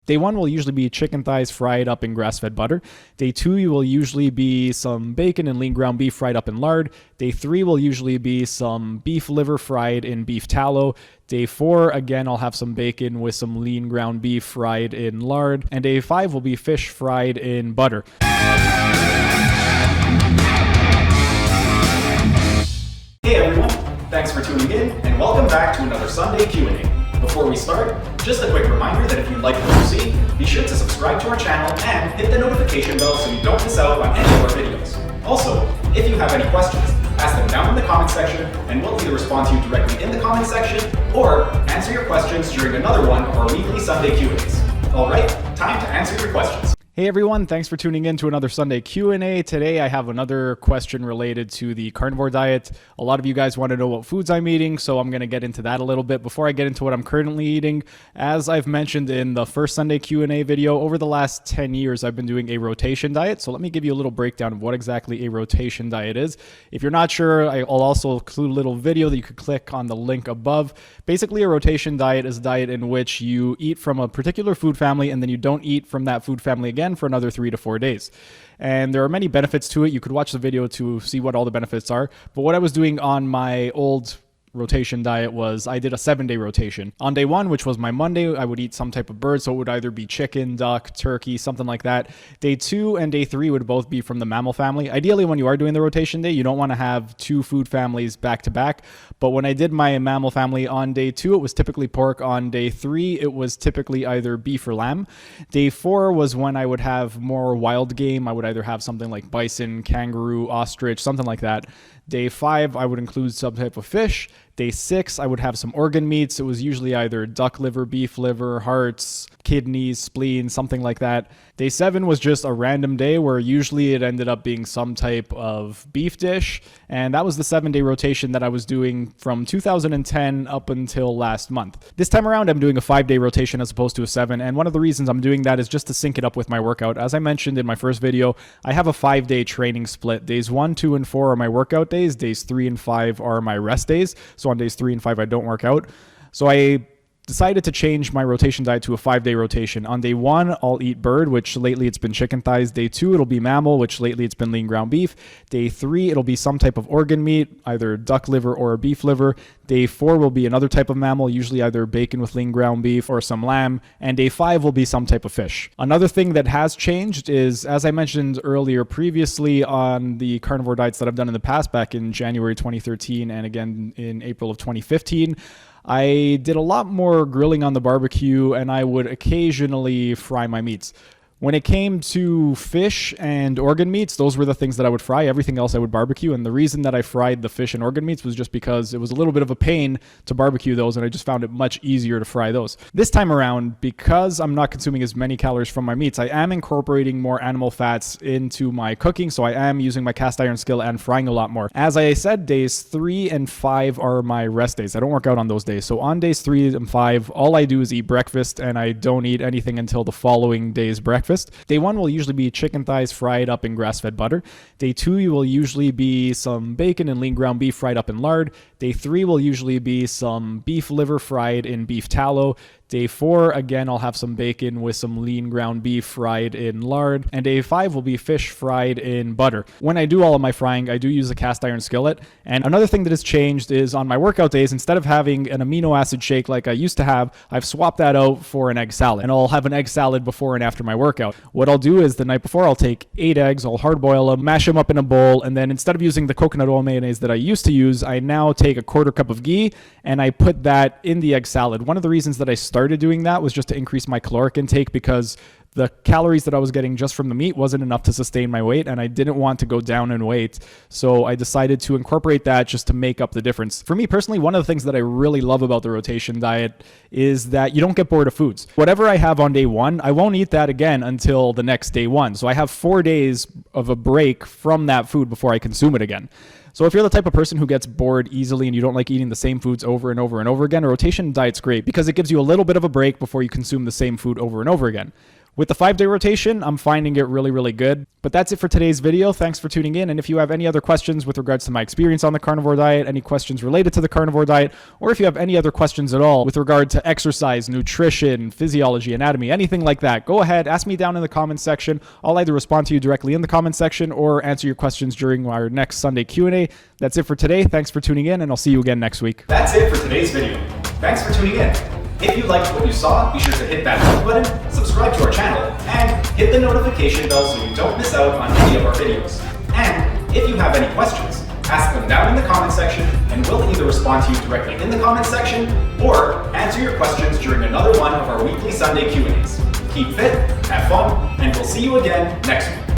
Day 1 will usually be chicken thighs fried up in grass-fed butter. Day 2 will usually be some bacon and lean ground beef fried up in lard. Day 3 will usually be some beef liver fried in beef tallow. Day 4, again, I'll have some bacon with some lean ground beef fried in lard. And day 5 will be fish fried in butter. Hey everyone, thanks for tuning in and welcome back to another Sunday Q&A. Before we start, just a quick reminder that if you like what you see, be sure to subscribe to our channel and hit the notification bell so you don't miss out on any of our videos. Also, if you have any questions, ask them down in the comment section and we'll either respond to you directly in the comment section or answer your questions during another one of our weekly Sunday Q&As. Alright, time to answer your questions. Hey everyone, thanks for tuning in to another Sunday Q&A. Today I have another question related to the carnivore diet. A lot of you guys want to know what foods I'm eating, so I'm going to get into that a little bit. Before I get into what I'm currently eating, as I've mentioned in the first Sunday Q&A video, over the last 10 years I've been doing a rotation diet. So let me give you a little breakdown of what exactly a rotation diet is. If you're not sure, I'll also include a little video that you could click on the link above. Basically, a rotation diet is a diet in which you eat from a particular food family and then you don't eat from that food family again for another 3 to 4 days. And there are many benefits to it. You could watch the video to see what all the benefits are. But what I was doing on my old rotation diet was I did a 7-day rotation. On day 1, which was my Monday, I would eat some type of bird, so it would either be chicken, duck, turkey, something like that. Day 2 and day 3 would both be from the mammal family. Ideally, when you are doing the rotation day, you don't want to have 2 food families back to back. But when I did my mammal family on day 2, it was typically pork. On day 3, it was typically either beef or lamb. Day 4 was when I would have more wild game. I would either have something like bison, kangaroo, ostrich, something like that. Day 5, I would include some type of fish. Day 6, I would have some organ meats. It was usually either duck liver, beef liver, hearts, kidneys, spleen, something like that. Day 7 was just a random day where usually it ended up being some type of beef dish. And that was the 7-day rotation that I was doing from 2010 up until last month. This time around, I'm doing a 5-day rotation as opposed to a 7. And one of the reasons I'm doing that is just to sync it up with my workout. As I mentioned in my first video, I have a 5-day training split. Days 1, 2, and 4 are my workout days. Days 3 and 5 are my rest days. So on days 3 and 5, I don't work out. So I decided to change my rotation diet to a 5-day rotation. On day 1, I'll eat bird, which lately it's been chicken thighs. Day 2, it'll be mammal, which lately it's been lean ground beef. Day 3, it'll be some type of organ meat, either duck liver or beef liver. Day 4 will be another type of mammal, usually either bacon with lean ground beef or some lamb. And day 5 will be some type of fish. Another thing that has changed is, as I mentioned earlier previously on the carnivore diets that I've done in the past, back in January 2013 and again in April of 2015, I did a lot more grilling on the barbecue and I would occasionally fry my meats. When it came to fish and organ meats, those were the things that I would fry. Everything else I would barbecue. And the reason that I fried the fish and organ meats was just because it was a little bit of a pain to barbecue those, and I just found it much easier to fry those. This time around, because I'm not consuming as many calories from my meats, I am incorporating more animal fats into my cooking. So I am using my cast iron skillet and frying a lot more. As I said, days 3 and 5 are my rest days. I don't work out on those days. So on days 3 and 5, all I do is eat breakfast, and I don't eat anything until the following day's breakfast. Day 1 will usually be chicken thighs fried up in grass-fed butter. Day 2 will usually be some bacon and lean ground beef fried up in lard. Day 3 will usually be some beef liver fried in beef tallow. Day 4, again, I'll have some bacon with some lean ground beef fried in lard. And day 5 will be fish fried in butter. When I do all of my frying, I do use a cast iron skillet. And another thing that has changed is on my workout days, instead of having an amino acid shake like I used to have, I've swapped that out for an egg salad. And I'll have an egg salad before and after my workout. What I'll do is the night before, I'll take 8 eggs, I'll hard boil them, mash them up in a bowl, and then instead of using the coconut oil mayonnaise that I used to use, I now take a 1/4 cup of ghee and I put that in the egg salad. One of the reasons that I started doing that was just to increase my caloric intake because the calories that I was getting just from the meat wasn't enough to sustain my weight, and I didn't want to go down in weight. So I decided to incorporate that just to make up the difference. For me personally, one of the things that I really love about the rotation diet is that you don't get bored of foods. Whatever I have on day 1, I won't eat that again until the next day 1. So I have 4 days of a break from that food before I consume it again. So if you're the type of person who gets bored easily and you don't like eating the same foods over and over and over again, a rotation diet's great because it gives you a little bit of a break before you consume the same food over and over again. With the 5-day rotation, I'm finding it really, really good. But that's it for today's video. Thanks for tuning in. And if you have any other questions with regards to my experience on the carnivore diet, any questions related to the carnivore diet, or if you have any other questions at all with regard to exercise, nutrition, physiology, anatomy, anything like that, go ahead, ask me down in the comments section. I'll either respond to you directly in the comments section or answer your questions during our next Sunday Q&A. That's it for today. Thanks for tuning in, and I'll see you again next week. That's it for today's video. Thanks for tuning in. If you liked what you saw, be sure to hit that like button, subscribe to our channel, and hit the notification bell so you don't miss out on any of our videos. And if you have any questions, ask them down in the comment section, and we'll either respond to you directly in the comment section or answer your questions during another one of our weekly Sunday Q&As. Keep fit, have fun, and we'll see you again next week.